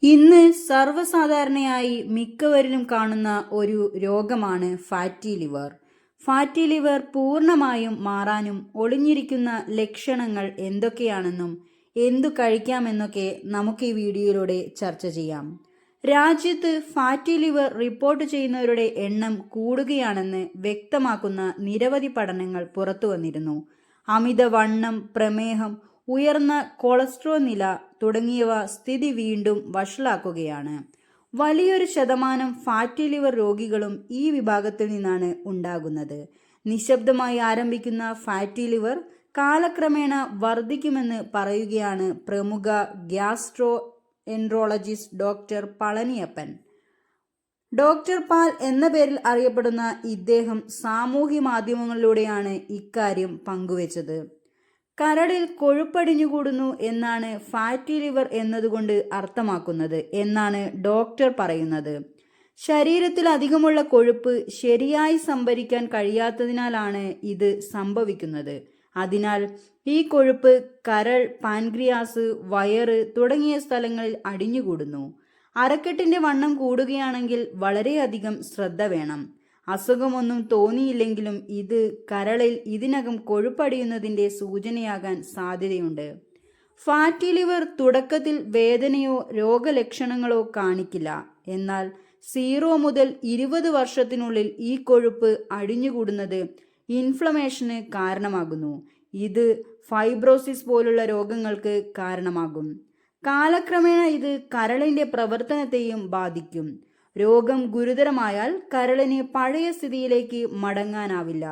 ഇന്ന് സർവ്വസാധാരണയായി മിക്കവരിലും കാണുന്ന ഒരു രോഗമാണ് ഫാറ്റി ലിവർ. ഫാറ്റി ലിവർ പൂർണ്ണമായും മാറാനും ഒളിഞ്ഞിരിക്കുന്ന ലക്ഷണങ്ങൾ എന്തൊക്കെയാണെന്നും എന്തു കഴിക്കാമെന്നൊക്കെ നമുക്ക് ഈ വീഡിയോയിലൂടെ ചർച്ച ചെയ്യാം. രാജ്യത്ത് ഫാറ്റി ലിവർ റിപ്പോർട്ട് ചെയ്യുന്നവരുടെ എണ്ണം കൂടുകയാണെന്ന് വ്യക്തമാക്കുന്ന നിരവധി പഠനങ്ങൾ പുറത്തുവന്നിരുന്നു. അമിതവണ്ണം, പ്രമേഹം, ഉയർന്ന കൊളസ്ട്രോൾ നില തുടങ്ങിയവ സ്ഥിതി വീണ്ടും വഷളാക്കുകയാണ്. വലിയൊരു ശതമാനം ഫാറ്റി ലിവർ രോഗികളും ഈ വിഭാഗത്തിൽ നിന്നാണ് ഉണ്ടാകുന്നത്. നിശബ്ദമായി ആരംഭിക്കുന്ന ഫാറ്റി ലിവർ കാലക്രമേണ വർദ്ധിക്കുമെന്ന് പറയുകയാണ് പ്രമുഖ gastro enterologist doctor Palaniappan. Doctor പാൽ എന്ന പേരിൽ അറിയപ്പെടുന്ന ഇദ്ദേഹം സാമൂഹ്യ മാധ്യമങ്ങളിലൂടെയാണ് ഇക്കാര്യം പങ്കുവച്ചത്. കരളിൽ കൊഴുപ്പടിഞ്ഞുകൂടുന്നു എന്നാണ് ഫാറ്റി ലിവർ എന്നതുകൊണ്ട് അർത്ഥമാക്കുന്നത് എന്നാണ് ഡോക്ടർ പറയുന്നത്. ശരീരത്തിൽ അധികമുള്ള കൊഴുപ്പ് ശരിയായി സംഭരിക്കാൻ കഴിയാത്തതിനാലാണ് ഇത് സംഭവിക്കുന്നത്. അതിനാൽ ഈ കൊഴുപ്പ് കരൾ, പാൻക്രിയാസ്, വയറ് തുടങ്ങിയ സ്ഥലങ്ങളിൽ അടിഞ്ഞുകൂടുന്നു. അരക്കെട്ടിന്റെ വണ്ണം കൂടുകയാണെങ്കിൽ വളരെയധികം ശ്രദ്ധ വേണം. അസുഖമൊന്നും തോന്നിയില്ലെങ്കിലും ഇത് കരളിൽ ഇതിനകം കൊഴുപ്പടിയുന്നതിൻ്റെ സൂചനയാകാൻ സാധ്യതയുണ്ട്. ഫാറ്റി ലിവർ തുടക്കത്തിൽ വേദനയോ രോഗലക്ഷണങ്ങളോ കാണിക്കില്ല. എന്നാൽ 0 മുതൽ 20 വർഷത്തിനുള്ളിൽ ഈ കൊഴുപ്പ് അടിഞ്ഞുകൂടുന്നത് ഇൻഫ്ലമേഷന് കാരണമാകുന്നു. ഇത് ഫൈബ്രോസിസ് പോലുള്ള രോഗങ്ങൾക്ക് കാരണമാകും. കാലക്രമേണ ഇത് കരളിന്റെ പ്രവർത്തനത്തെയും ബാധിക്കും. രോഗം ഗുരുതരമായാൽ കരളിന് പഴയ സ്ഥിതിയിലേക്ക് മടങ്ങാനാവില്ല.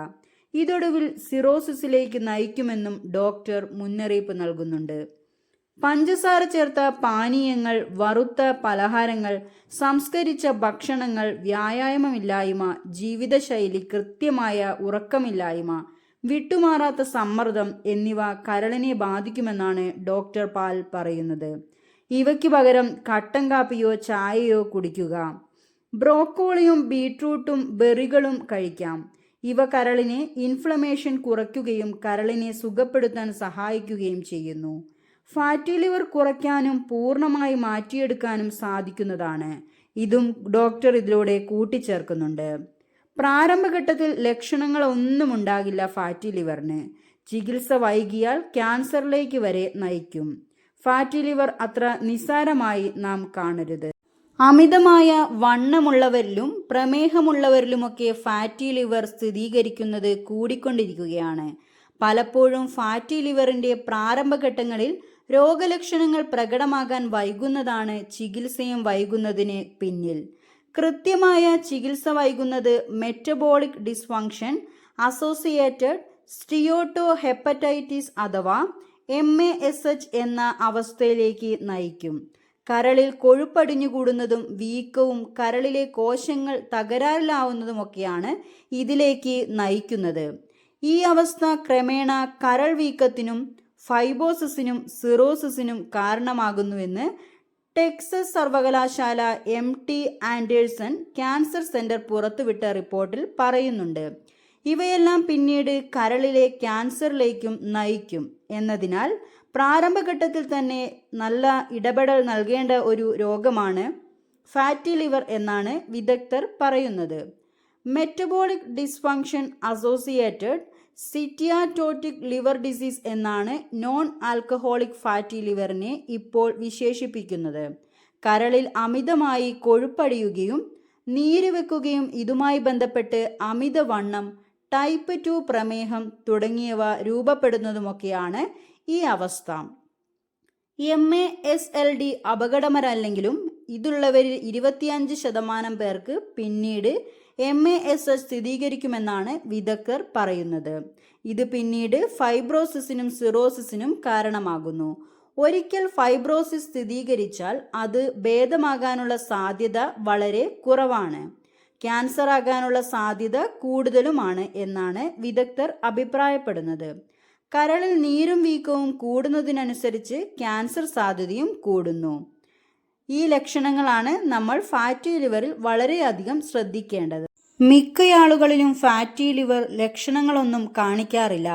ഇതൊടുവിൽ സിറോസിസിലേക്ക് നയിക്കുമെന്നും ഡോക്ടർ മുന്നറിയിപ്പ് നൽകുന്നുണ്ട്. പഞ്ചസാര ചേർത്ത പാനീയങ്ങൾ, വറുത്ത പലഹാരങ്ങൾ, സംസ്കരിച്ച ഭക്ഷണങ്ങൾ, വ്യായാമമില്ലായ്മ, ജീവിതശൈലി, കൃത്യമായ ഉറക്കമില്ലായ്മ, വിട്ടുമാറാത്ത സമ്മർദ്ദം എന്നിവ കരളിനെ ബാധിക്കുമെന്നാണ് ഡോക്ടർ പാൽ പറയുന്നത്. ഇവയ്ക്ക് പകരം കട്ടൻ കാപ്പിയോ ചായയോ കുടിക്കുക. ബ്രോക്കോളിയും ബീട്രൂട്ടും ബെറികളും കഴിക്കാം. ഇവ കരളിനെ ഇൻഫ്ലമേഷൻ കുറയ്ക്കുകയും കരളിനെ സുഖപ്പെടുത്താൻ സഹായിക്കുകയും ചെയ്യുന്നു. ഫാറ്റി ലിവർ കുറയ്ക്കാനും പൂർണ്ണമായി മാറ്റിയെടുക്കാനും സാധിക്കുന്നതാണ്. ഇതും ഡോക്ടർ ഇതിലൂടെ കൂട്ടിച്ചേർക്കുന്നുണ്ട്. പ്രാരംഭഘട്ടത്തിൽ ലക്ഷണങ്ങളൊന്നും ഉണ്ടാകില്ല. ഫാറ്റി ലിവറിന് ചികിത്സ വൈകിയാൽ ക്യാൻസറിലേക്ക് വരെ നയിക്കും. ഫാറ്റി ലിവർ അത്ര നിസ്സാരമായി നാം കാണരുത്. അമിതമായ വണ്ണമുള്ളവരിലും പ്രമേഹമുള്ളവരിലുമൊക്കെ ഫാറ്റി ലിവർ സ്ഥിരീകരിക്കുന്നത് കൂടിക്കൊണ്ടിരിക്കുകയാണ്. പലപ്പോഴും ഫാറ്റി ലിവറിന്റെ പ്രാരംഭഘട്ടങ്ങളിൽ രോഗലക്ഷണങ്ങൾ പ്രകടമാകാൻ വൈകുന്നതാണ് ചികിത്സയും വൈകുന്നതിന് പിന്നിൽ. കൃത്യമായ ചികിത്സ വൈകുന്നത് മെറ്റബോളിക് ഡിസ്ഫങ്ഷൻ അസോസിയേറ്റഡ് സ്റ്റിയോട്ടോ ഹെപ്പറ്റൈറ്റിസ് അഥവാ MASH എന്ന അവസ്ഥയിലേക്ക് നയിക്കും. കരളിൽ കൊഴുപ്പടിഞ്ഞുകൂടുന്നതും വീക്കവും കരളിലെ കോശങ്ങൾ തകരാറിലാവുന്നതുമൊക്കെയാണ് ഇതിലേക്ക് നയിക്കുന്നത്. ഈ അവസ്ഥ ക്രമേണ കരൾ വീക്കത്തിനും ഫൈബോസിസിനും സിറോസിസിനും കാരണമാകുന്നുവെന്ന് ടെക്സസ് സർവകലാശാല MT ആൻഡേഴ്സൺ ക്യാൻസർ സെന്റർ പുറത്തുവിട്ട റിപ്പോർട്ടിൽ പറയുന്നുണ്ട്. ഇവയെല്ലാം പിന്നീട് കരളിലെ ക്യാൻസറിലേക്കും നയിക്കും എന്നതിനാൽ പ്രാരംഭഘട്ടത്തിൽ തന്നെ നല്ല ഇടപെടൽ നൽകേണ്ട ഒരു രോഗമാണ് ഫാറ്റി ലിവർ എന്നാണ് വിദഗ്ധർ പറയുന്നത്. Metabolic dysfunction associated steatotic liver disease എന്നാണ് നോൺ ആൽക്കഹോളിക് ഫാറ്റി ലിവറിനെ ഇപ്പോൾ വിശേഷിപ്പിക്കുന്നത്. കരളിൽ അമിതമായി കൊഴുപ്പടിയുകയും നീര് വെക്കുകയും ഇതുമായി ബന്ധപ്പെട്ട് അമിതവണ്ണം, ടൈപ്പ് 2 പ്രമേഹം തുടങ്ങിയവ രൂപപ്പെടുന്നതുമൊക്കെയാണ് ഈ അവസ്ഥ. MASLD അപകടകരമല്ലെങ്കിലും ഇതുള്ളവരിൽ 25% പേർക്ക് പിന്നീട് MASH സ്ഥിരീകരിക്കുമെന്നാണ് വിദഗ്ധർ പറയുന്നത്. ഇത് പിന്നീട് ഫൈബ്രോസിസിനും സിറോസിസിനും കാരണമാകുന്നു. ഒരിക്കൽ ഫൈബ്രോസിസ് സ്ഥിരീകരിച്ചാൽ അത് ഭേദമാകാനുള്ള സാധ്യത വളരെ കുറവാണ്. ക്യാൻസർ ആകാനുള്ള സാധ്യത കൂടുതലുമാണ് എന്നാണ് വിദഗ്ധർ അഭിപ്രായപ്പെടുന്നത്. കരളിൽ നീരും വീക്കവും കൂടുന്നതിനനുസരിച്ച് ക്യാൻസർ സാധ്യതയും കൂടുന്നു. ഈ ലക്ഷണങ്ങളാണ് നമ്മൾ ഫാറ്റി ലിവറിൽ വളരെയധികം ശ്രദ്ധിക്കേണ്ടത്. മിക്കയാളുകളിലും ഫാറ്റി ലിവർ ലക്ഷണങ്ങളൊന്നും കാണിക്കാറില്ല.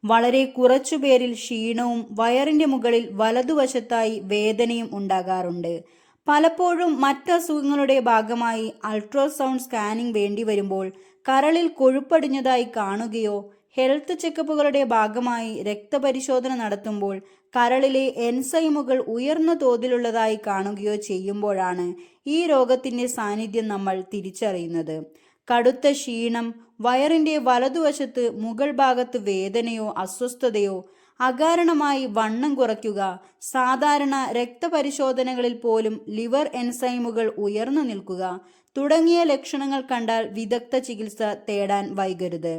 വളരെ കുറച്ചുപേരിൽ ക്ഷീണവും വയറിന്റെ മുകളിൽ വലതുവശത്തായി വേദനയും ഉണ്ടാകാറുണ്ട്. പലപ്പോഴും മറ്റസുഖങ്ങളുടെ ഭാഗമായി അൾട്രാസൗണ്ട് സ്കാനിംഗ് വേണ്ടിവരുമ്പോൾ കരളിൽ കൊഴുപ്പടിഞ്ഞതായി കാണുകയോ ഹെൽത്ത് ചെക്കപ്പുകളുടെ ഭാഗമായി രക്തപരിശോധന നടത്തുമ്പോൾ കരളിലെ എൻസൈമുകൾ ഉയർന്ന തോതിലുള്ളതായി കാണുകയോ ചെയ്യുമ്പോഴാണ് ഈ രോഗത്തിൻ്റെ സാന്നിധ്യം നമ്മൾ തിരിച്ചറിയുന്നത്. കടുത്ത ക്ഷീണം, വയറിൻ്റെ വലതുവശത്ത് മുകൾ ഭാഗത്ത് വേദനയോ അസ്വസ്ഥതയോ, അകാരണമായി വണ്ണം കുറയ്ക്കുക, സാധാരണ രക്തപരിശോധനകളിൽ പോലും ലിവർ എൻസൈമുകൾ ഉയർന്നു നിൽക്കുക തുടങ്ങിയ ലക്ഷണങ്ങൾ കണ്ടാൽ വിദഗ്ധ ചികിത്സ തേടാൻ വൈകരുത്.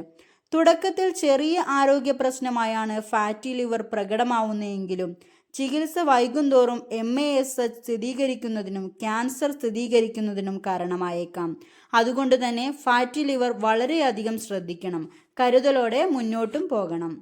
തുടക്കത്തിൽ ചെറിയ ആരോഗ്യ പ്രശ്നമായാണ് ഫാറ്റി ലിവർ പ്രകടമാവുന്നതെങ്കിലും ചികിത്സ വൈകുന്തോറും MASH സ്ഥിരീകരിക്കുന്നതിനും ക്യാൻസർ സ്ഥിരീകരിക്കുന്നതിനും കാരണമായേക്കാം. അതുകൊണ്ട് തന്നെ ഫാറ്റി ലിവർ വളരെയധികം ശ്രദ്ധിക്കണം. കരുതലോടെ മുന്നോട്ടും പോകണം.